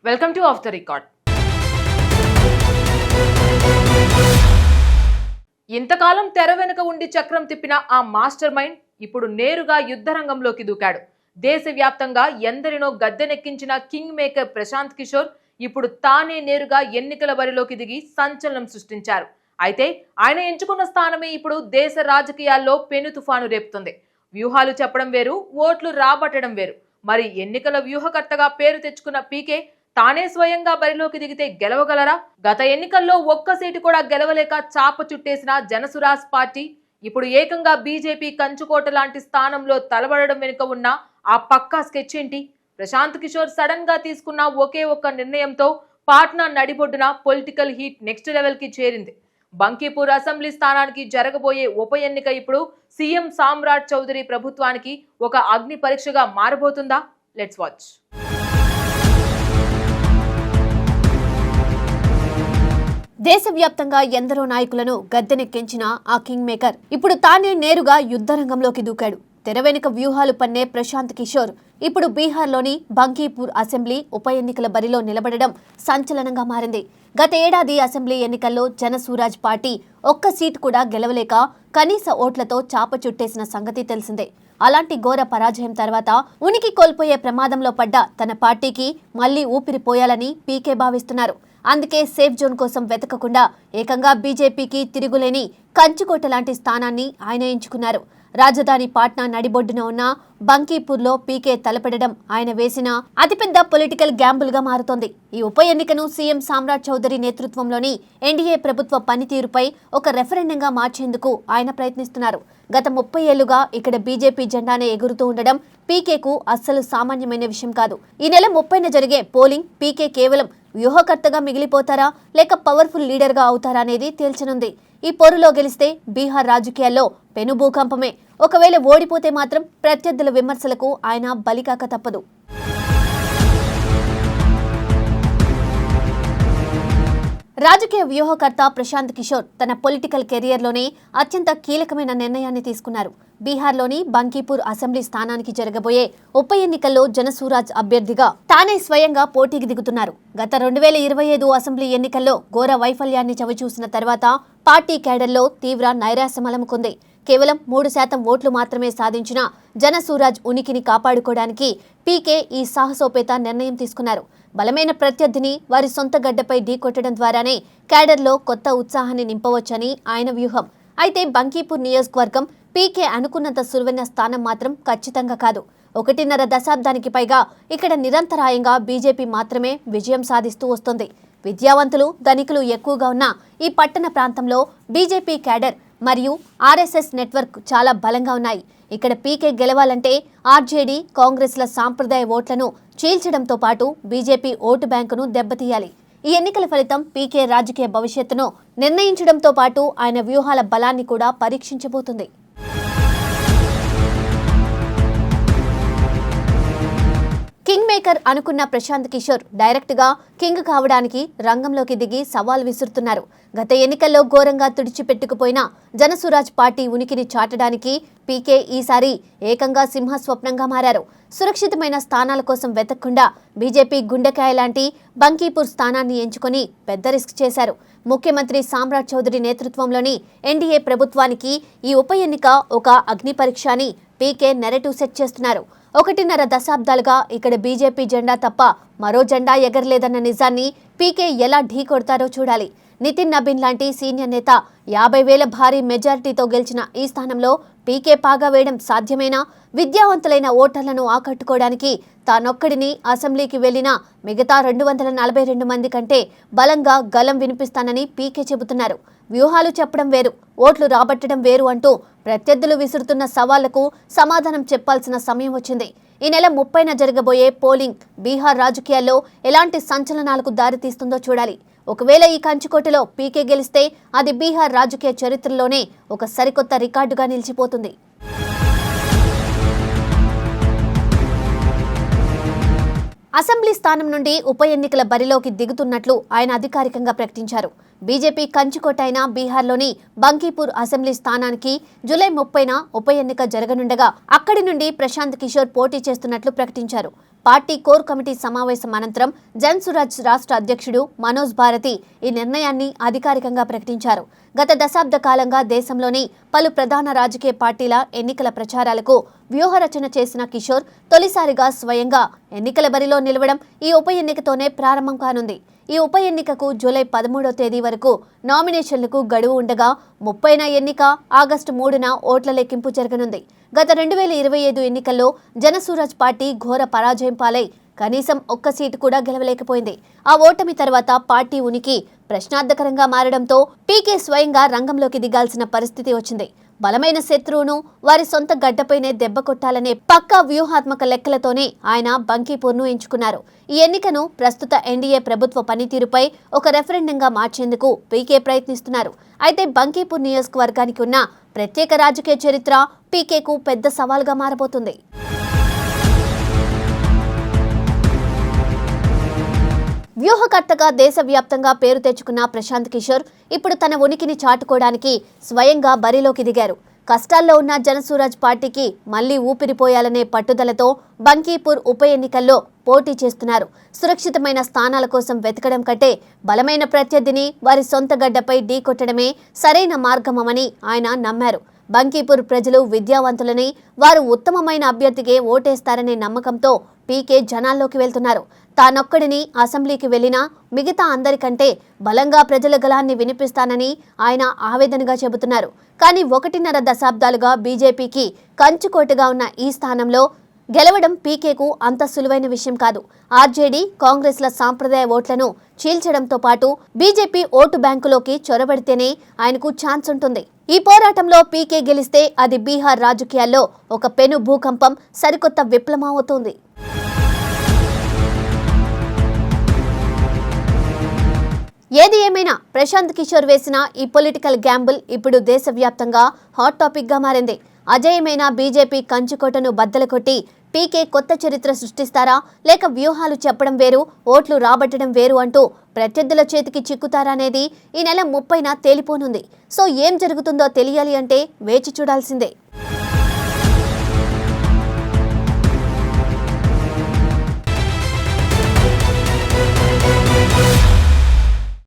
Welcome to of the record. ఇంతకాలం తెర వెనుక ఉండి చక్రం తిప్పిన ఆ మాస్టర్ మైండ్ ఇప్పుడు నేరుగా యుద్ధ రంగంలోకి దూకాడు. దేశవ్యాప్తంగా ఎందరినో గద్దెనెక్కించిన కింగ్ మేకర్ ప్రశాంత్ కిషోర్ ఇప్పుడు తానే నేరుగా ఎన్నికల బరిలోకి దిగి సంచలనం సృష్టించారు. అయితే ఆయన ఎంచుకున్న స్థానమే ఇప్పుడు దేశ రాజకీయాల్లో పెను తుఫాను రేపుతుంది. వ్యూహాలు చెప్పడం వేరు, ఓట్లు రాబట్టడం వేరు. మరి ఎన్నికల వ్యూహకర్తగా పేరు తెచ్చుకున్న పీకే తానే స్వయంగా బరిలోకి దిగితే గెలవగలరా? గత ఎన్నికల్లో ఒక్క సీటు కూడా గెలవలేక చాప చుట్టేసిన జనసురాజ్ పార్టీ ఇప్పుడు ఏకంగా బీజేపీ కంచుకోట లాంటి స్థానంలో తలబడడం వెనుక ఉన్న ఆ పక్కా స్కెచ్ ఏంటి? ప్రశాంత్ కిషోర్ సడన్ గా తీసుకున్న ఒకే ఒక్క నిర్ణయంతో పాట్నా నడిబొడ్డున పొలిటికల్ హీట్ నెక్స్ట్ లెవెల్ కి చేరింది. బంకీపూర్ అసెంబ్లీ స్థానానికి జరగబోయే ఉప ఎన్నిక ఇప్పుడు సీఎం సామ్రాట్ చౌదరి ప్రభుత్వానికి ఒక అగ్ని పరీక్షగా మారబోతుందా? Let's watch. దేశవ్యాప్తంగా ఎందరో నాయకులను గద్దెనెక్కించిన ఆ కింగ్ మేకర్ ఇప్పుడు తానే నేరుగా యుద్ధ రంగంలోకి దూకాడు. తెర వెనుక వ్యూహాలు పన్నే ప్రశాంత్ కిషోర్ ఇప్పుడు బీహార్లోని బంకీపూర్ అసెంబ్లీ ఉప ఎన్నికల బరిలో నిలబడడం సంచలనంగా మారింది. గత ఏడాది అసెంబ్లీ ఎన్నికల్లో జనసూరాజ్ పార్టీ ఒక్క సీటు కూడా గెలవలేక కనీస ఓట్లతో చాప చుట్టేసిన సంగతి తెలిసిందే. అలాంటి ఘోర పరాజయం తర్వాత ఉనికి కోల్పోయే ప్రమాదంలో పడ్డ తన పార్టీకి మళ్లీ ఊపిరిపోయాలని పీకే భావిస్తున్నారు. అందుకే సేఫ్ జోన్ కోసం వెతకకుండా ఏకంగా బీజేపీకి తిరుగులేని కంచుకోట లాంటి స్థానాన్ని ఆయన ఎంచుకున్నారు. రాజధాని పాట్నా నడిబొడ్డున ఉన్న బంకీపూర్లో పీకే తలపెడడం ఆయన వేసిన అతిపెద్ద పొలిటికల్ గ్యాంబుల్ గా మారుతోంది. ఈ ఉప ఎన్నికను సీఎం సామ్రాట్ చౌదరి నేతృత్వంలోని ఎన్డీఏ ప్రభుత్వ పనితీరుపై ఒక రెఫరెండంగా మార్చేందుకు ఆయన ప్రయత్నిస్తున్నారు. గత 30 ఏళ్లుగా ఇక్కడ బీజేపీ జెండానే ఎగురుతూ ఉండడం పీకేకు అస్సలు సామాన్యమైన విషయం కాదు. ఈ నెల 30న జరిగే పోలింగ్ పీకే కేవలం వ్యూహకర్తగా మిగిలిపోతారా లేక పవర్ఫుల్ లీడర్గా అవుతారా అనేది తేల్చనుంది. ఈ పోరులో గెలిస్తే బీహార్ రాజకీయాల్లో పెను భూకంపమే. ఒకవేళ ఓడిపోతే మాత్రం ప్రత్యర్థుల విమర్శలకు ఆయన బలికాక తప్పదు. రాజకీయ వ్యూహకర్త ప్రశాంత్ కిషోర్ తన పొలిటికల్ కెరియర్లోనే అత్యంత కీలకమైన నిర్ణయాన్ని తీసుకున్నారు. బీహార్లోని బంకీపూర్ అసెంబ్లీ స్థానానికి జరగబోయే ఉప ఎన్నికల్లో జనసూరాజ్ అభ్యర్థిగా తానే స్వయంగా పోటీకి దిగుతున్నారు. గత 2025 అసెంబ్లీ ఎన్నికల్లో ఘోర వైఫల్యాన్ని చవిచూసిన తర్వాత పార్టీ కేడర్లో తీవ్ర నైరాశ్యం అలముకుంది. కేవలం 3% ఓట్లు మాత్రమే సాధించిన జనసూరాజ్ ఉనికిని కాపాడుకోవడానికి పీకే ఈ సాహసోపేత నిర్ణయం తీసుకున్నారు. బలమైన ప్రత్యర్థిని వారి సొంత గడ్డపై ఢీకొట్టడం ద్వారానే కేడర్లో కొత్త ఉత్సాహాన్ని నింపవచ్చని ఆయన వ్యూహం. అయితే బంకీపూర్ నియోజకవర్గం పీకే అనుకున్నంత సులువైన స్థానం మాత్రం ఖచ్చితంగా కాదు. 1.5 దశాబ్దానికి పైగా ఇక్కడ నిరంతరాయంగా బీజేపీ మాత్రమే విజయం సాధిస్తూ వస్తుంది. విద్యావంతులు, ధనికులు ఎక్కువగా ఉన్న ఈ పట్టణ ప్రాంతంలో బీజేపీ కేడర్ మరియు ఆర్ఎస్ఎస్ నెట్వర్క్ చాలా బలంగా ఉన్నాయి. ఇక్కడ పీకే గెలవాలంటే ఆర్జేడీ, కాంగ్రెస్ల సాంప్రదాయ ఓట్లను చీల్చడంతో పాటు బీజేపీ ఓటు బ్యాంకును దెబ్బతీయాలి. ఈ ఎన్నికల ఫలితం పీకే రాజకీయ భవిష్యత్తును నిర్ణయించడంతో పాటు ఆయన వ్యూహాల బలాన్ని కూడా పరీక్షించబోతుంది. కింగ్ మేకర్ అనుకున్న ప్రశాంత్ కిషోర్ డైరెక్ట్ గా కింగ్ కావడానికి రంగంలోకి దిగి సవాల్ విసురుతున్నారు. గత ఎన్నికల్లో ఘోరంగా తుడిచిపెట్టుకుపోయిన జనసురాజ్ పార్టీ ఉనికిని చాటడానికి పీకే ఈసారి ఏకంగా సింహస్వప్నంగా మారారు. సురక్షితమైన స్థానాల కోసం వెతకకుండా బీజేపీ గుండెకాయ లాంటి బంకీపూర్ స్థానాన్ని ఎంచుకొని పెద్ద రిస్క్ చేశారు. ముఖ్యమంత్రి సామ్రాట్ చౌదరి నేతృత్వంలోని ఎన్డీఏ ప్రభుత్వానికి ఈ ఉప ఎన్నిక ఒక అగ్ని పరీక్ష అని పీకే నెరేటివ్ సెట్ చేస్తున్నారు. 1.5 దశాబ్దాలుగా ఇక్కడ బీజేపీ జెండా తప్ప మరో జెండా ఎగరలేదన్న నిజాన్ని పీకే ఎలా ఢీకొడతారో చూడాలి. నితిన్ నబీన్ లాంటి సీనియర్ నేత 50,000 భారీ మెజారిటీతో గెలిచిన ఈ స్థానంలో పీకే పాగా వేయడం సాధ్యమేనా? విద్యావంతులైన ఓటర్లను ఆకట్టుకోవడానికి తానొక్కడిని అసెంబ్లీకి వెళ్లిన మిగతా 242 మంది కంటే బలంగా గలం వినిపిస్తానని పీకే చెబుతున్నారు. వ్యూహాలు చెప్పడం వేరు, ఓట్లు రాబట్టడం వేరు అంటూ ప్రత్యర్థులు విసురుతున్న సవాళ్లకు సమాధానం చెప్పాల్సిన సమయం వచ్చింది. ఈ నెల 30న జరగబోయే పోలింగ్ బీహార్ రాజకీయాల్లో ఎలాంటి సంచలనాలకు దారితీస్తుందో చూడాలి. ఒకవేళ ఈ కంచుకోటలో పీకే గెలిస్తే అది బీహార్ రాజకీయ చరిత్రలోనే ఒక సరికొత్త రికార్డుగా నిలిచిపోతుంది. అసెంబ్లీ స్థానం నుండి ఉప ఎన్నికల బరిలోకి దిగుతున్నట్లు ఆయన అధికారికంగా ప్రకటించారు. బీజేపీ కంచుకోట అయిన బీహార్లోని బంకీపూర్ అసెంబ్లీ స్థానానికి జూలై 30న ఉప ఎన్నిక జరగనుండగా అక్కడి నుండి ప్రశాంత్ కిషోర్ పోటీ చేస్తున్నట్లు ప్రకటించారు. పార్టీ కోర్ కమిటీ సమావేశం అనంతరం జనసురాజ్ రాష్ట్ర అధ్యక్షుడు మనోజ్ భారతి ఈ నిర్ణయాన్ని అధికారికంగా ప్రకటించారు. గత దశాబ్ద కాలంగా దేశంలోని పలు ప్రధాన రాజకీయ పార్టీల ఎన్నికల ప్రచారాలకు వ్యూహరచన చేసిన కిషోర్ తొలిసారిగా స్వయంగా ఎన్నికల బరిలో నిలవడం ఈ ఉప ఎన్నికతోనే ప్రారంభం కానుంది. ఈ ఉప ఎన్నికకు జూలై 13వ తేదీ వరకు నామినేషన్లకు గడువు ఉండగా 30న ఎన్నిక, ఆగస్టు 3న ఓట్ల లెక్కింపు జరగనుంది. గత 2025 ఎన్నికల్లో జనసురాజ్ పార్టీ ఘోర పరాజయం పాలై కనీసం ఒక్క సీటు కూడా గెలవలేకపోయింది. ఆ ఓటమి తర్వాత పార్టీ ఉనికి ప్రశ్నార్థకరంగా మారడంతో పీకే స్వయంగా రంగంలోకి దిగాల్సిన పరిస్థితి వచ్చింది. బలమైన శత్రువును వారి సొంత గడ్డపైనే దెబ్బ కొట్టాలనే పక్కా వ్యూహాత్మక లెక్కలతోనే ఆయన బంకీపూర్ను ఎంచుకున్నారు. ఈ ఎన్నికను ప్రస్తుత ఎన్డీఏ ప్రభుత్వ పనితీరుపై ఒక రెఫరెండంగా మార్చేందుకు పీకే ప్రయత్నిస్తున్నారు. అయితే బంకీపూర్ నియోజకవర్గానికి ఉన్న ప్రత్యేక రాజకీయ చరిత్ర పీకేకు పెద్ద సవాల్గా మారబోతుంది. వ్యూహకర్తగా దేశవ్యాప్తంగా పేరు తెచ్చుకున్న ప్రశాంత్ కిషోర్ ఇప్పుడు తన ఉనికిని చాటుకోవడానికి స్వయంగా బరిలోకి దిగారు. కష్టాల్లో ఉన్న జనసురాజ్ పార్టీకి మళ్లీ ఊపిరిపోయాలనే పట్టుదలతో బంకీపూర్ ఉప ఎన్నికల్లో పోటీ చేస్తున్నారు. సురక్షితమైన స్థానాల కోసం వెతకడం కంటే బలమైన ప్రత్యర్థిని వారి సొంత గడ్డపై ఢీకొట్టడమే సరైన మార్గమని ఆయన నమ్మారు. బంకీపూర్ ప్రజలు విద్యావంతులని, వారు ఉత్తమమైన అభ్యర్థికే ఓటేస్తారనే నమ్మకంతో పీకే జనాల్లోకి వెళ్తున్నారు. తానొక్కడిని అసెంబ్లీకి వెళ్లినా మిగతా అందరికంటే బలంగా ప్రజల గళాన్ని వినిపిస్తానని ఆయన ఆవేదనగా చెబుతున్నారు. కానీ 1.5 దశాబ్దాలుగా బీజేపీకి కంచుకోటగా ఉన్న ఈ స్థానంలో గెలవడం పీకేకు అంత సులువైన విషయం కాదు. ఆర్జేడీ, కాంగ్రెస్ల సాంప్రదాయ ఓట్లను చీల్చడంతో పాటు బీజేపీ ఓటు బ్యాంకులోకి చొరబడితేనే ఆయనకు ఛాన్స్ ఉంటుంది. ఈ పోరాటంలో పీకే గెలిస్తే అది బీహార్ రాజకీయాల్లో ఒక పెను భూకంపం, సరికొత్త విప్లవం అవుతుంది. ఏది ఏమైనా ప్రశాంత్ కిషోర్ వేసిన ఈ పొలిటికల్ గ్యాంబుల్ ఇప్పుడు దేశవ్యాప్తంగా హాట్ టాపిక్ గా మారింది. అజేయమైన బీజేపీ కంచుకోటను బద్దలు కొట్టి పీకే కొత్త చరిత్ర సృష్టిస్తారా, లేక వ్యూహాలు చెప్పడం వేరు, ఓట్లు రాబట్టడం వేరు అంటూ ప్రత్యర్థుల చేతికి చిక్కుతారా అనేది ఈ నెల 30న తేలిపోనుంది. సో ఏం జరుగుతుందో తెలియాలి అంటే వేచి చూడాల్సిందే.